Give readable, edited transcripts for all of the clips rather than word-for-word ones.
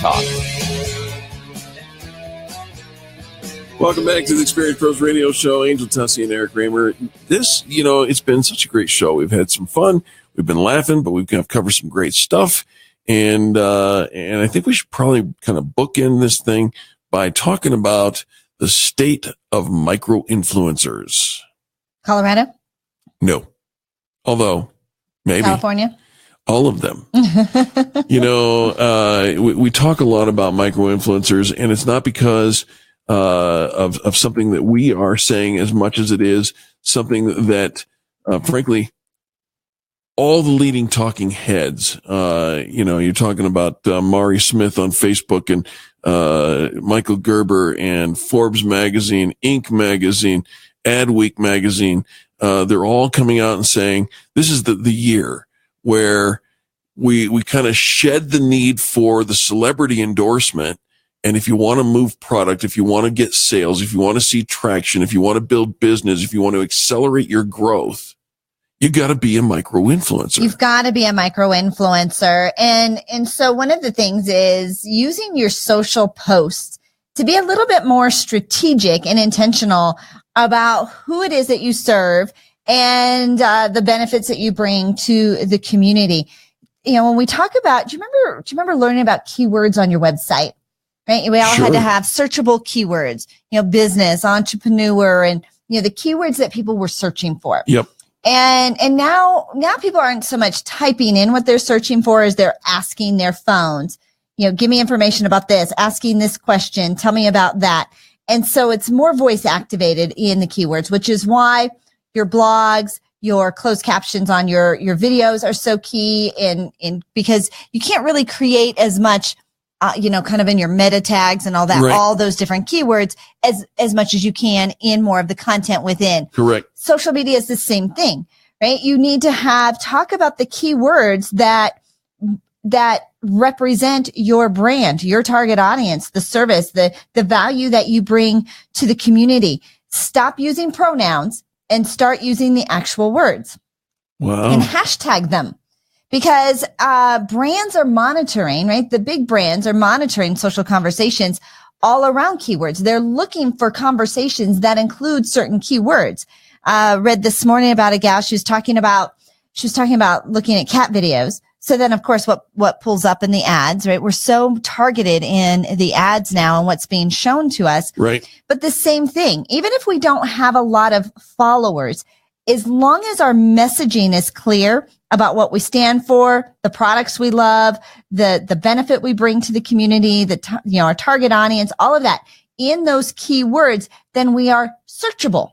Talk. Welcome back to the Experience Pros Radio Show. Angel Tussey and Eric Kramer. This, it's been such a great show. We've had some fun. We've been laughing, but we've covered some great stuff. And I think we should probably kind of bookend this thing by talking about the state of micro-influencers. Colorado? No. Although, maybe. California? All of them. We talk a lot about micro-influencers, and it's not because of something that we are saying as much as it is something that, frankly, all the leading talking heads, you're talking about Mari Smith on Facebook and Michael Gerber and Forbes magazine, Inc. magazine, Adweek magazine. They're all coming out and saying this is the year where we kind of shed the need for the celebrity endorsement. And if you want to move product, if you want to get sales, if you want to see traction, if you want to build business, if you want to accelerate your growth, you got to be a micro-influencer. You've got to be a micro-influencer. And so one of the things is using your social posts to be a little bit more strategic and intentional about who it is that you serve and the benefits that you bring to the community. When we talk about, do you remember learning about keywords on your website? Right? We all had to have searchable keywords, business, entrepreneur, and, the keywords that people were searching for. Yep. And now people aren't so much typing in what they're searching for as they're asking their phones, give me information about this, asking this question, tell me about that. And so it's more voice activated in the keywords, which is why your blogs, your closed captions on your videos are so key in because you can't really create as much kind of in your meta tags and all that, right. All those different keywords as much as you can in more of the content within. Correct. Social media is the same thing, right? You need to talk about the keywords that represent your brand, your target audience, the service, the value that you bring to the community. Stop using pronouns and start using the actual words. Wow. And hashtag them. Because brands are monitoring, right? The big brands are monitoring social conversations all around keywords. They're looking for conversations that include certain keywords. Read this morning about a gal. She was talking about looking at cat videos. So then, of course, what pulls up in the ads, right? We're so targeted in the ads now and what's being shown to us. Right. But the same thing, even if we don't have a lot of followers, as long as our messaging is clear about what we stand for, the products we love, the benefit we bring to the community, our target audience, all of that in those keywords, then we are searchable.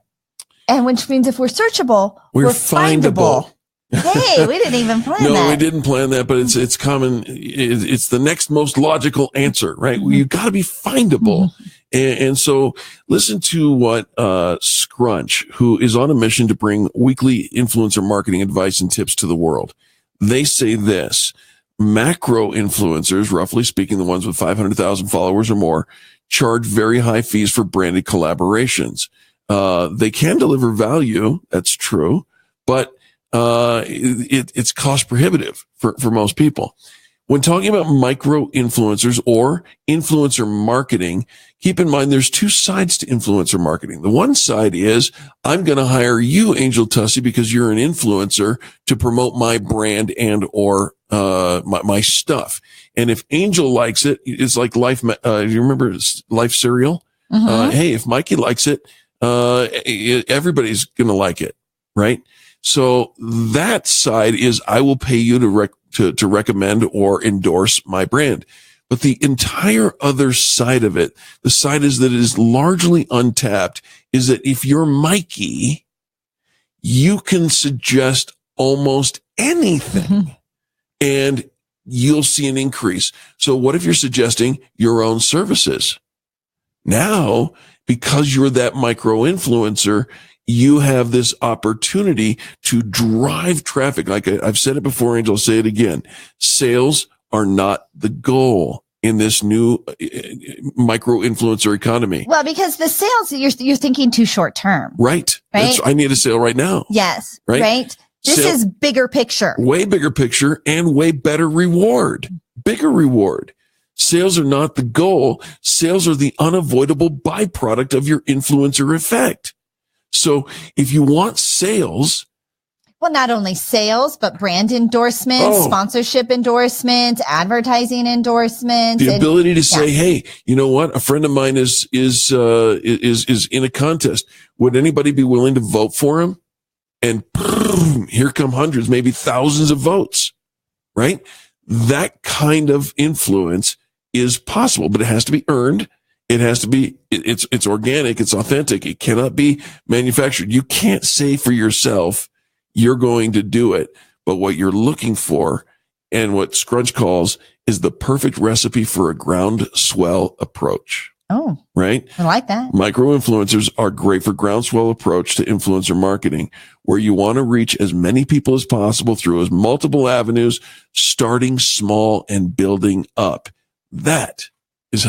And which means if we're searchable, we're findable. Hey, we didn't even plan that. No, we didn't plan that, but it's common. It's the next most logical answer, right? Mm-hmm. You've got to be findable. Mm-hmm. And so listen to what Scrunch, who is on a mission to bring weekly influencer marketing advice and tips to the world. They say this: macro influencers, roughly speaking, the ones with 500,000 followers or more, charge very high fees for branded collaborations. They can deliver value. That's true, but it's cost prohibitive for most people. When talking about micro influencers or influencer marketing, keep in mind there's two sides to influencer marketing. The one side is I'm going to hire you, Angel Tussey, because you're an influencer to promote my brand and or my stuff. And if Angel likes it, it's like Life. You remember Life cereal? Mm-hmm. Hey, if Mikey likes it, everybody's going to like it, right? So that side is I will pay you to recommend or endorse my brand. But the entire other side of it, the side is that it is largely untapped, is that if you're Mikey, you can suggest almost anything and you'll see an increase. So what if you're suggesting your own services? Now, because you're that micro influencer, you have this opportunity to drive traffic. Like I've said it before, Angel, I'll say it again. Sales are not the goal in this new micro-influencer economy. Well, because the sales, you're thinking too short term. Right. I need a sale right now. Yes. Right. This is bigger picture. Way bigger picture and way better reward. Bigger reward. Sales are not the goal. Sales are the unavoidable byproduct of your influencer effect. So if you want sales, well, not only sales, but brand endorsements, sponsorship endorsements, advertising endorsements. The ability to say, hey, you know what? A friend of mine is in a contest. Would anybody be willing to vote for him? And boom, here come hundreds, maybe thousands of votes, right? That kind of influence is possible, but it has to be earned. It has to be, it's organic. It's authentic. It cannot be manufactured. You can't say for yourself, you're going to do it. But what you're looking for and what Scrunch calls is the perfect recipe for a groundswell approach. Oh, right. I like that. Micro-influencers are great for groundswell approach to influencer marketing, where you want to reach as many people as possible through as multiple avenues, starting small and building up. That is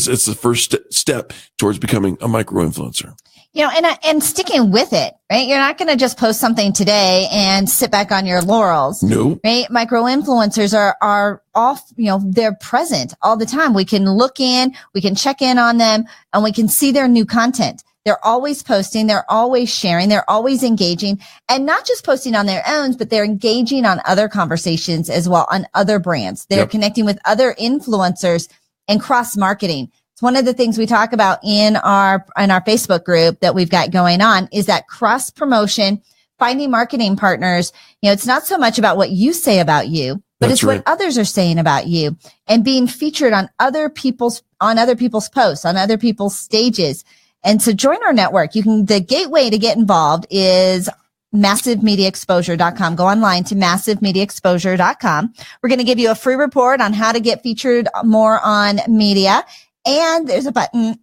it's the first step towards becoming a micro-influencer. You know, and sticking with it, right? You're not going to just post something today and sit back on your laurels. No. Right? Micro-influencers are off, you know, they're present all the time. We can look in, we can check in on them, and we can see their new content. They're always posting, they're always sharing, they're always engaging, and not just posting on their own, but they're engaging on other conversations as well, on other brands. They're connecting with other influencers and cross-marketing. One of the things we talk about in our Facebook group that we've got going on is that cross promotion, finding marketing partners. You know, it's not so much about what you say about you, but it's what others are saying about you, and being featured on other people's posts, on other people's stages. And so join our network. The gateway to get involved is massivemediaexposure.com. Go online to massivemediaexposure.com. We're going to give you a free report on how to get featured more on media. And there's a button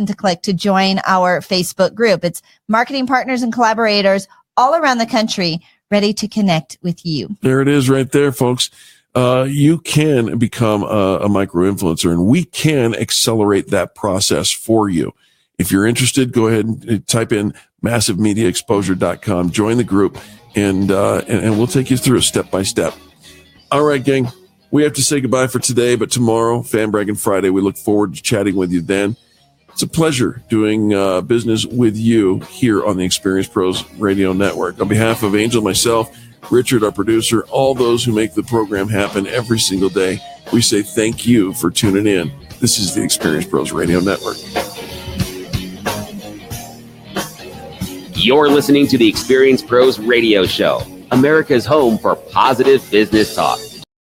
to click to join our Facebook group. It's marketing partners and collaborators all around the country ready to connect with you. There it is right there, folks. You can become a micro-influencer, and we can accelerate that process for you. If you're interested, go ahead and type in massivemediaexposure.com, join the group, and we'll take you through it step by step. All right, gang. We have to say goodbye for today, but tomorrow, Fan Bragging Friday, we look forward to chatting with you then. It's a pleasure doing business with you here on the Experience Pros Radio Network. On behalf of Angel, myself, Richard, our producer, all those who make the program happen every single day, we say thank you for tuning in. This is the Experience Pros Radio Network. You're listening to the Experience Pros Radio Show, America's home for positive business talk.